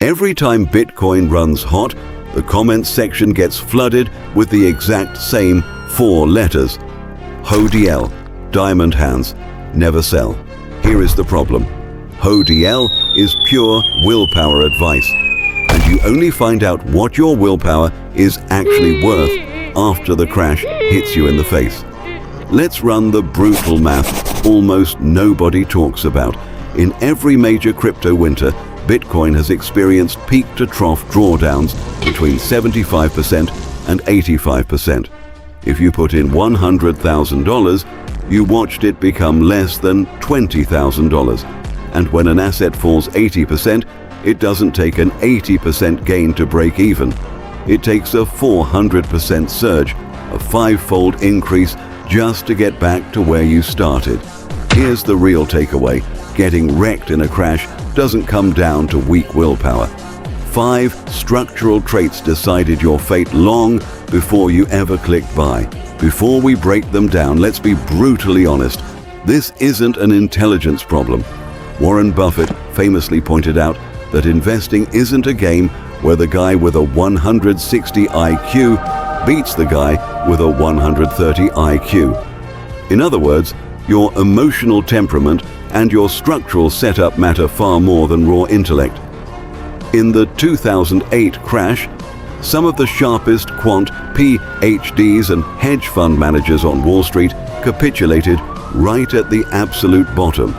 Every time Bitcoin runs hot, the comments section gets flooded with the exact same 4 letters. HODL, diamond hands, never sell. Here is the problem. HODL is pure willpower advice, and you only find out what your willpower is actually worth after the crash hits you in the face. Let's run the brutal math almost nobody talks about. In every major crypto winter, Bitcoin has experienced peak-to-trough drawdowns between 75% and 85%. If you put in $100,000, you watched it become less than $20,000. And when an asset falls 80%, it doesn't take an 80% gain to break even. It takes a 400% surge, a 5-fold increase just to get back to where you started. Here's the real takeaway. Getting wrecked in a crash doesn't come down to weak willpower. 5 structural traits decided your fate long before you ever clicked buy. Before we break them down, let's be brutally honest. This isn't an intelligence problem. Warren Buffett famously pointed out that investing isn't a game where the guy with a 160 IQ beats the guy with a 130 IQ. In other words, your emotional temperament and your structural setup matter far more than raw intellect. In the 2008 crash, some of the sharpest quant PhDs and hedge fund managers on Wall Street capitulated right at the absolute bottom.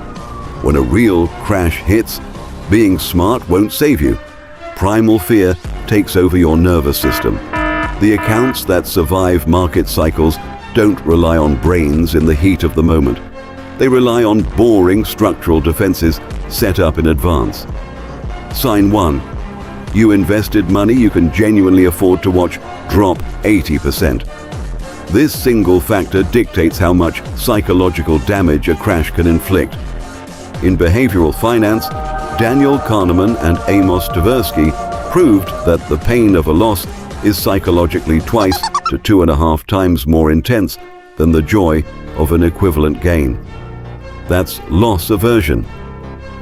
When a real crash hits, being smart won't save you. Primal fear takes over your nervous system. The accounts that survive market cycles don't rely on brains in the heat of the moment. They rely on boring structural defenses set up in advance. Sign 1. You invested money you can genuinely afford to watch drop 80%. This single factor dictates how much psychological damage a crash can inflict. In behavioral finance, Daniel Kahneman and Amos Tversky proved that the pain of a loss is psychologically twice to 2.5 times more intense than the joy of an equivalent gain. That's loss aversion.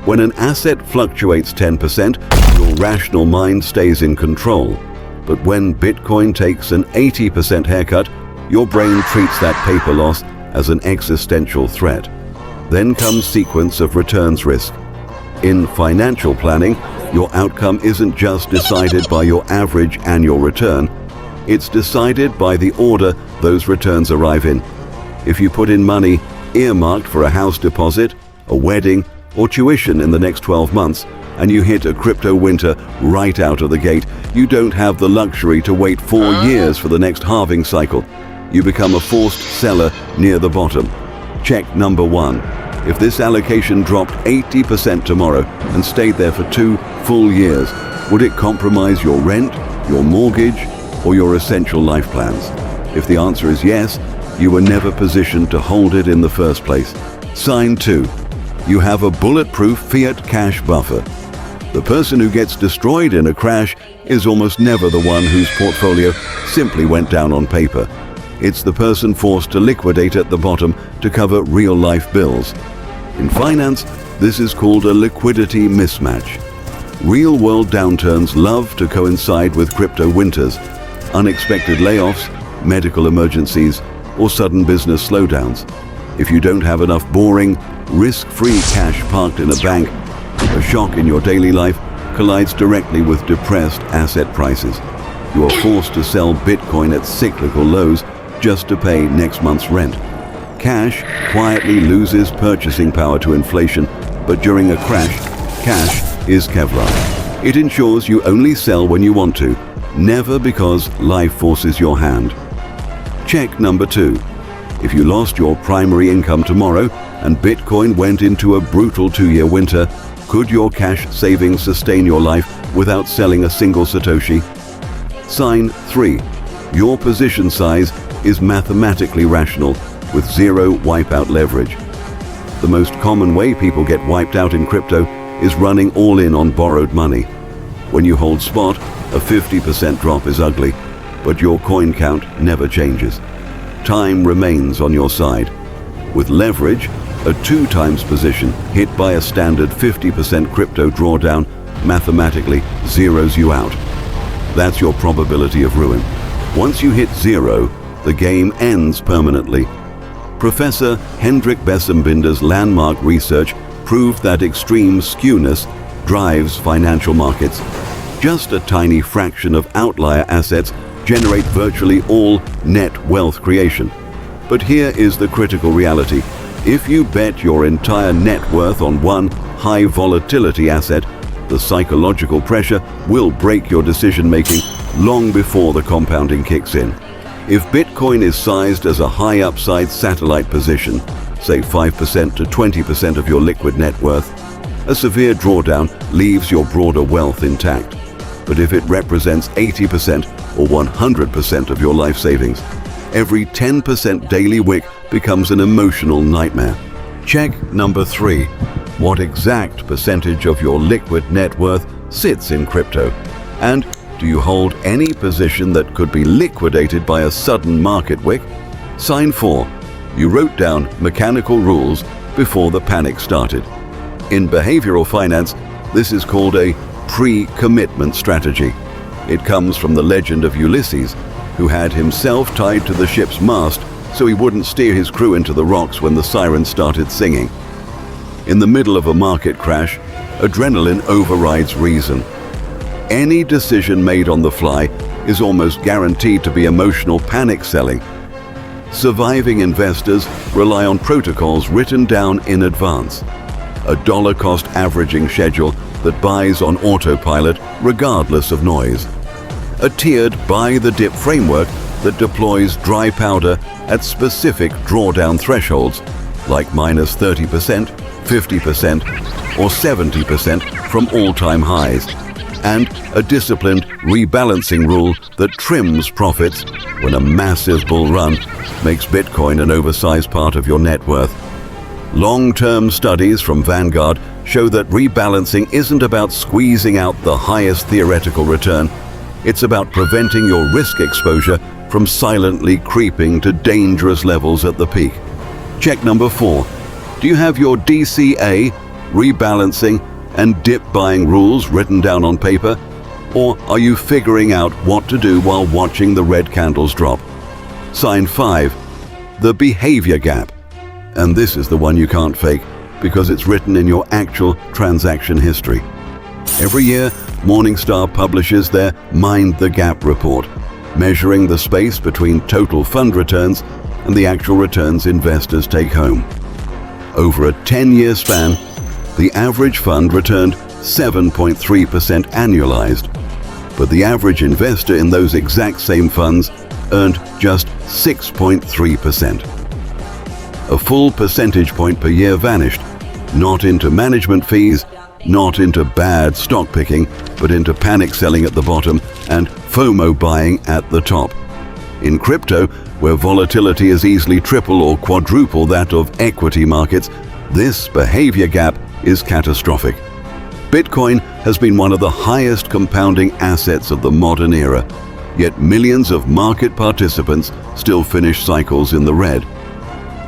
When an asset fluctuates 10%, your rational mind stays in control. But when Bitcoin takes an 80% haircut, your brain treats that paper loss as an existential threat. Then comes sequence of returns risk. In financial planning, your outcome isn't just decided by your average annual return, it's decided by the order those returns arrive in. If you put in money earmarked for a house deposit, a wedding, or tuition in the next 12 months, and you hit a crypto winter right out of the gate, you don't have the luxury to wait 4 years for the next halving cycle. You become a forced seller near the bottom. Check number 1. If this allocation dropped 80% tomorrow and stayed there for 2 full years, would it compromise your rent, your mortgage, or your essential life plans? If the answer is yes, you were never positioned to hold it in the first place. Sign 2. You have a bulletproof fiat cash buffer. The person who gets destroyed in a crash is almost never the one whose portfolio simply went down on paper. It's the person forced to liquidate at the bottom to cover real-life bills. In finance, this is called a liquidity mismatch. Real-world downturns love to coincide with crypto winters. Unexpected layoffs, medical emergencies, or sudden business slowdowns. If you don't have enough boring, risk-free cash parked in a bank, a shock in your daily life collides directly with depressed asset prices. You are forced to sell Bitcoin at cyclical lows just to pay next month's rent. Cash quietly loses purchasing power to inflation, but during a crash, cash is Kevlar. It ensures you only sell when you want to, never because life forces your hand. Check number 2. If you lost your primary income tomorrow and Bitcoin went into a brutal 2-year winter, could your cash savings sustain your life without selling a single Satoshi? Sign 3. Your position size is mathematically rational with zero wipeout leverage. The most common way people get wiped out in crypto is running all in on borrowed money. When you hold spot, a 50% drop is ugly, but your coin count never changes. Time remains on your side. With leverage, a 2 times position hit by a standard 50% crypto drawdown mathematically zeroes you out. That's your probability of ruin. Once you hit zero, the game ends permanently. Professor Hendrik Besembinder's landmark research proved that extreme skewness drives financial markets. Just a tiny fraction of outlier assets generate virtually all net wealth creation. But here is the critical reality. If you bet your entire net worth on one high volatility asset, the psychological pressure will break your decision-making long before the compounding kicks in. If Bitcoin is sized as a high upside satellite position, say 5% to 20% of your liquid net worth, a severe drawdown leaves your broader wealth intact. But if it represents 80% or 100% of your life savings, every 10% daily wick becomes an emotional nightmare. Check number 3. What exact percentage of your liquid net worth sits in crypto? And do you hold any position that could be liquidated by a sudden market wick? Sign 4. You wrote down mechanical rules before the panic started. In behavioral finance, this is called a pre-commitment strategy. It comes from the legend of Ulysses, who had himself tied to the ship's mast so he wouldn't steer his crew into the rocks when the sirens started singing. In the middle of a market crash, adrenaline overrides reason. Any decision made on the fly is almost guaranteed to be emotional panic selling. Surviving investors rely on protocols written down in advance, a dollar-cost averaging schedule that buys on autopilot regardless of noise, a tiered buy-the-dip framework that deploys dry powder at specific drawdown thresholds, like minus 30%, 50%, or 70% from all-time highs, and a disciplined rebalancing rule that trims profits when a massive bull run makes Bitcoin an oversized part of your net worth. Long-term studies from Vanguard show that rebalancing isn't about squeezing out the highest theoretical return. It's about preventing your risk exposure from silently creeping to dangerous levels at the peak. Check number 4. Do you have your DCA, rebalancing, and dip buying rules written down on paper? Or are you figuring out what to do while watching the red candles drop? Sign 5. The behavior gap. And this is the one you can't fake because it's written in your actual transaction history. Every year, Morningstar publishes their Mind the Gap report, measuring the space between total fund returns and the actual returns investors take home. Over a 10-year span, the average fund returned 7.3% annualized, but the average investor in those exact same funds earned just 6.3%. A full percentage point per year vanished, not into management fees, not into bad stock picking, but into panic selling at the bottom and FOMO buying at the top. In crypto, where volatility is easily triple or quadruple that of equity markets, this behavior gap is catastrophic. Bitcoin has been one of the highest compounding assets of the modern era, yet millions of market participants still finish cycles in the red.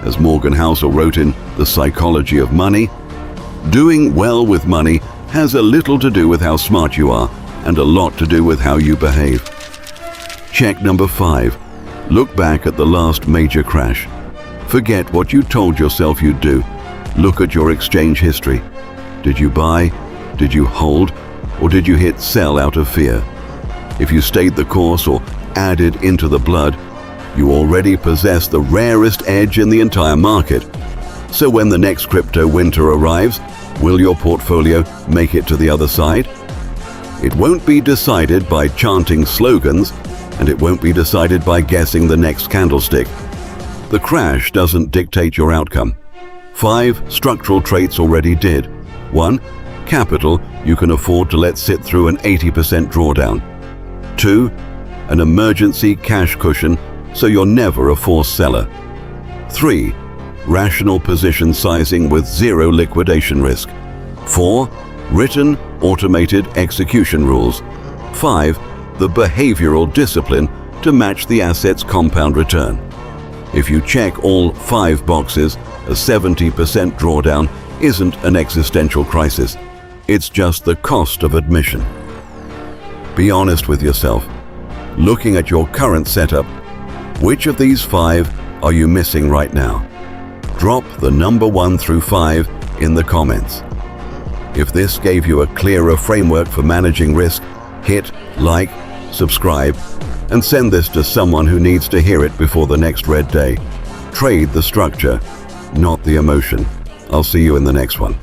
As Morgan Housel wrote in The Psychology of Money, doing well with money has a little to do with how smart you are and a lot to do with how you behave. Check number 5. Look back at the last major crash. Forget what you told yourself you'd do. Look at your exchange history. Did you buy? Did you hold? Or did you hit sell out of fear? If you stayed the course or added into the blood, you already possess the rarest edge in the entire market. So when the next crypto winter arrives, will your portfolio make it to the other side? It won't be decided by chanting slogans, and it won't be decided by guessing the next candlestick. The crash doesn't dictate your outcome. 5 structural traits already did. 1. Capital you can afford to let sit through an 80% drawdown. 2. An emergency cash cushion so you're never a forced seller. 3. Rational position sizing with zero liquidation risk. 4. Written, automated execution rules. 5. The behavioral discipline to match the asset's compound return. If you check all 5 boxes, a 70% drawdown isn't an existential crisis. It's just the cost of admission. Be honest with yourself. Looking at your current setup, which of these 5 are you missing right now? Drop the number 1 through 5 in the comments. If this gave you a clearer framework for managing risk, hit like, subscribe, and send this to someone who needs to hear it before the next red day. Trade the structure, not the emotion. I'll see you in the next one.